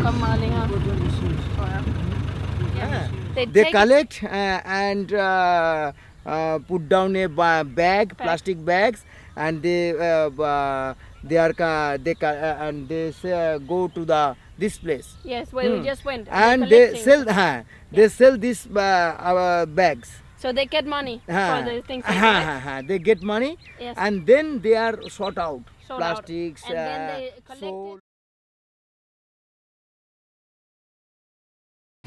komme meget længere. They collect and put down a bag, plastic bags, and they go to this place. Yes, where we just went. And they sell these bags. So they get money for the things. They get money, yes. And then they are sort out plastics, and then they collect it.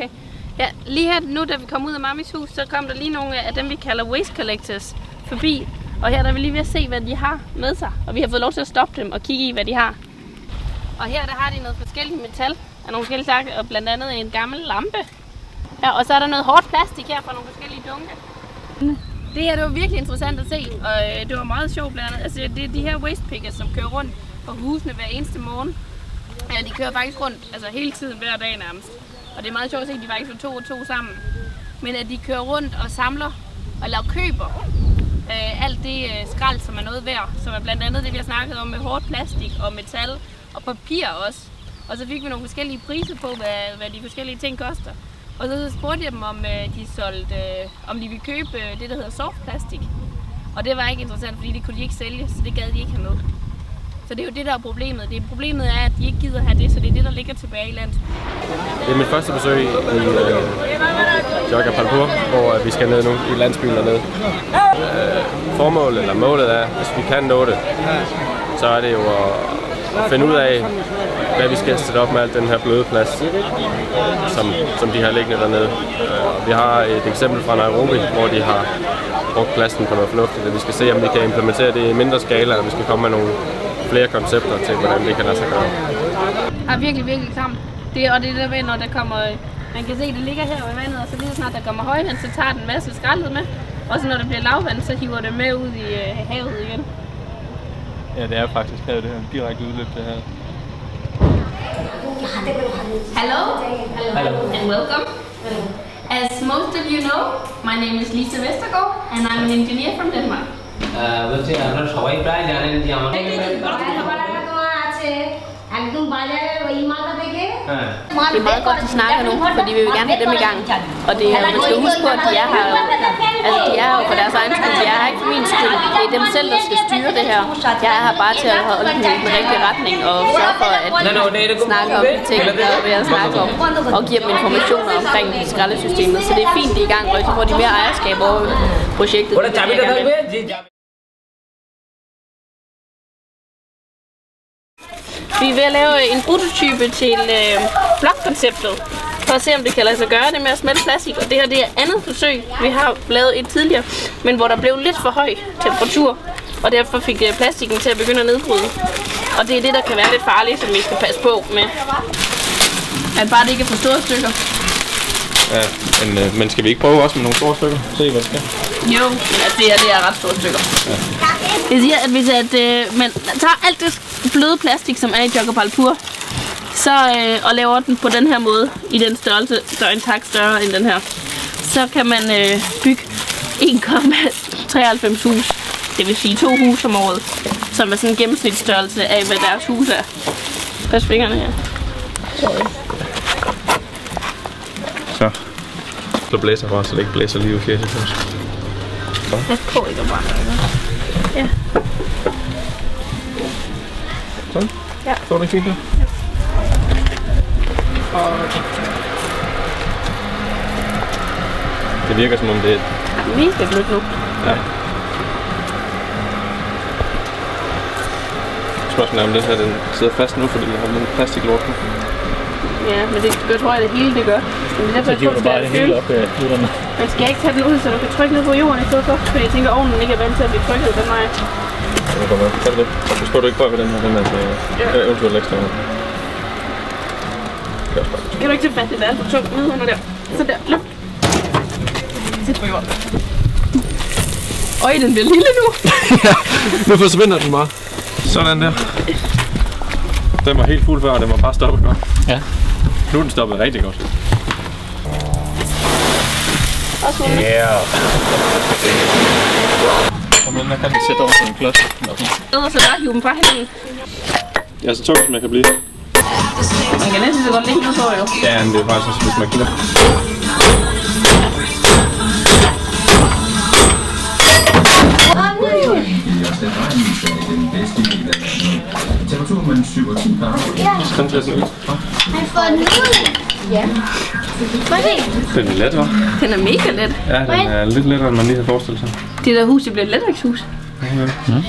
Okay. Ja, lige her nu, da vi kom ud af Mammis hus, så kom der lige nogle af dem, vi kalder waste collectors forbi. Og her der er vi lige ved at se, hvad de har med sig. Og vi har fået lov til at stoppe dem og kigge i, hvad de har. Og her der har de noget forskelligt metal af nogle forskellige slags, og blandt andet en gammel lampe. Ja, og så er der noget hårdt plastik her fra nogle forskellige dunke. Det her det var virkelig interessant at se, og det var meget sjovt blandt andet. Altså, det er de her waste pickers, som kører rundt på husene hver eneste morgen. Ja, de kører faktisk rundt altså hele tiden, hver dag nærmest. Og det er meget sjovt at se, at de faktisk er 2 og 2 sammen. Men at de kører rundt og samler og laver køber alt det skrald, som er noget værd. Som er blandt andet det, vi har snakket om med hårdt plastik og metal og papir også. Og så fik vi nogle forskellige priser på, hvad de forskellige ting koster. Og så spurgte jeg dem, om om de ville købe det, der hedder soft plastik. Og det var ikke interessant, fordi det kunne de ikke sælge, så det gad de ikke have med. Så det er jo det, der er problemet. Problemet er, at de ikke gider have det, så det er det, der ligger tilbage i landet. Det er mit første besøg i Jogapalpur, hvor vi skal ned nu i landsbyen dernede. Formålet, eller målet er, hvis vi kan nå det, så er det jo at finde ud af, hvad vi skal sætte op med alt den her bløde plads, som de har liggende dernede. Vi har et eksempel fra Nairobi, hvor de har brugt pladsen på noget fornuftigt, og vi skal se, om vi kan implementere det i mindre skala, og vi skal komme med nogle flere koncepter til, hvordan det kan lade sig gøre. Det er virkelig, virkelig klamt. Og det er det der, når der kommer... Man kan se, at det ligger her i vandet, og så lige snart der kommer højvand, så tager den en masse skraldet med. Og så når der bliver lavvand, så hiver det med ud i havet igen. Ja, det er faktisk her, det her direkte udløb, det her. Hello and welcome. As most of you know, my name is Lisa Vestergaard and I'm an engineer from Denmark. বলছি আপনারা সবাই প্রায় জানেন যে আমাদের একদম বাজারে ওই মালটা থেকে Det er meget godt, de snakker nu, fordi vi vil gerne have dem i gang. Og det er, man skal huske på, at de er her, altså de er jo for deres egen skyld. De er her ikke for min skyld. Det er dem selv, der skal styre det her. Jeg er her bare til at holde dem i den rigtige retning og sørge for, at de snakker om de ting, der er ved at snakke om. Og giver dem informationer omkring skraldesystemet. Så det er fint, de er i gang, og så får de mere ejerskab over projektet. Vi er ved at lave en prototype til blokkonceptet, for at se om det kan lade sig gøre det med at smelte plastik. Og det her det er andet forsøg. Vi har lavet et tidligere, men hvor der blev lidt for høj temperatur, og derfor fik plastikken til at begynde at nedbryde. Og det er det, der kan være lidt farligt, som vi skal passe på med. At bare det ikke er for store stykker. Ja, men skal vi ikke prøve også med nogle store stykker? Se hvad det skal. Jo, det er ret store stykker. Ja. Det siger, at hvis man tager alt det bløde plastik, som er i Jogapalpur, og laver den på den her måde, i den størrelse, der er en tak større end den her, så kan man bygge 1,93 hus. Det vil sige 2 hus om året, som er sådan en gennemsnitsstørrelse af, hvad deres hus er. Pas fingrene her. Så blæser bare, så det ikke blæser lige ud fjeset på os. Pas på ikke at brænde. Ja. Sådan? Ja. Så er det fint der? Ja. Det virker som om det er... Mega blødt nu. Ja. Spørgsmålet er, om det her den sidder fast nu, fordi jeg har lidt plastiklort på. Ja, men det tror jeg, det hele det gør. Så giver du bare det hele op af uderne. Man skal ikke tage den ud, så du kan trykke ned på jorden i stedet for. For jeg tænker, at ovnen ikke er vant til at blive trykket den vej. Det kan godt være. Tag det lidt. Og så skal du ikke prøve den her, den er eventuelt ekstra. Kan du ikke tage fat i det? Det er for tungt nede under der. Så der, løft. Sæt på jorden. Øj, den bliver lille nu. Ja, nu forsvinder den bare. Sådan der. Den var helt fuld før, og den var bare stoppet godt. Ja. Nu er den stoppet rigtig godt. Ja. Og nu kan vi sætte over sådan en klods. Så der hive dem fra hinanden. Jeg er så tung, som jeg kan blive. Man kan næsten så godt ligge ned på, jo. Ja, men det er faktisk også, hvis man kigger. Temperatur mellem 7 og 10 grader. Sådan ser sådan ud. Han får nudler. Ja. Den er let, hva'? Den er mega let. Ja, den er lidt lettere, end man lige har forestillet sig. Det der hus, det bliver et letvægtshus. Ja.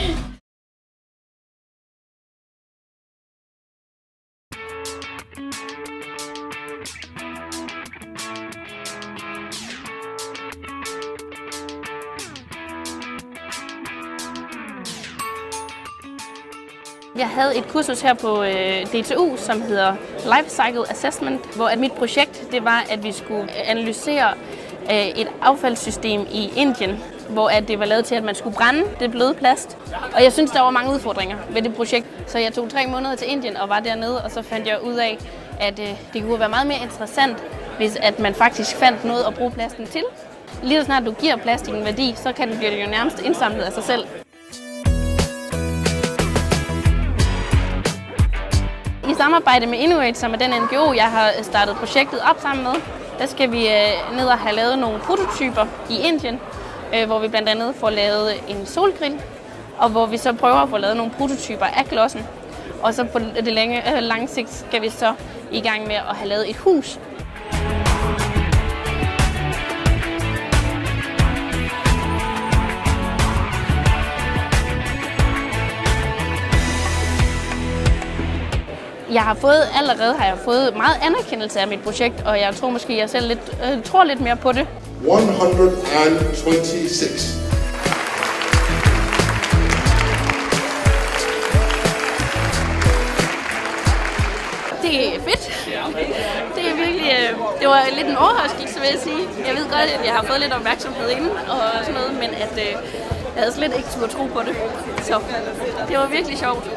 Jeg havde et kursus her på DTU, som hedder Life Cycle Assessment, hvor at mit projekt det var, at vi skulle analysere et affaldssystem i Indien, hvor at det var lavet til, at man skulle brænde det bløde plast. Og jeg synes, der var mange udfordringer ved det projekt, så jeg tog 3 måneder til Indien og var dernede, og så fandt jeg ud af, at det kunne være meget mere interessant, hvis at man faktisk fandt noget at bruge plasten til. Lige så snart du giver plastik en værdi, så kan den blive jo nærmest indsamlet af sig selv. I samarbejde med Inuit, som er den NGO, jeg har startet projektet op sammen med, der skal vi ned og have lavet nogle prototyper i Indien, hvor vi blandt andet får lavet en solgrill, og hvor vi så prøver at få lavet nogle prototyper af glossen. Og så på det lange sigt skal vi så i gang med at have lavet et hus. Allerede har jeg fået meget anerkendelse af mit projekt, og jeg tror måske, jeg selv tror lidt mere på det. 126. Det er fedt. Det er virkelig, det var lidt en overraskelse, vil jeg sige. Jeg ved godt, at jeg har fået lidt opmærksomhed inden og sådan noget, men at jeg havde slet ikke turde tro på det. Så det var virkelig sjovt.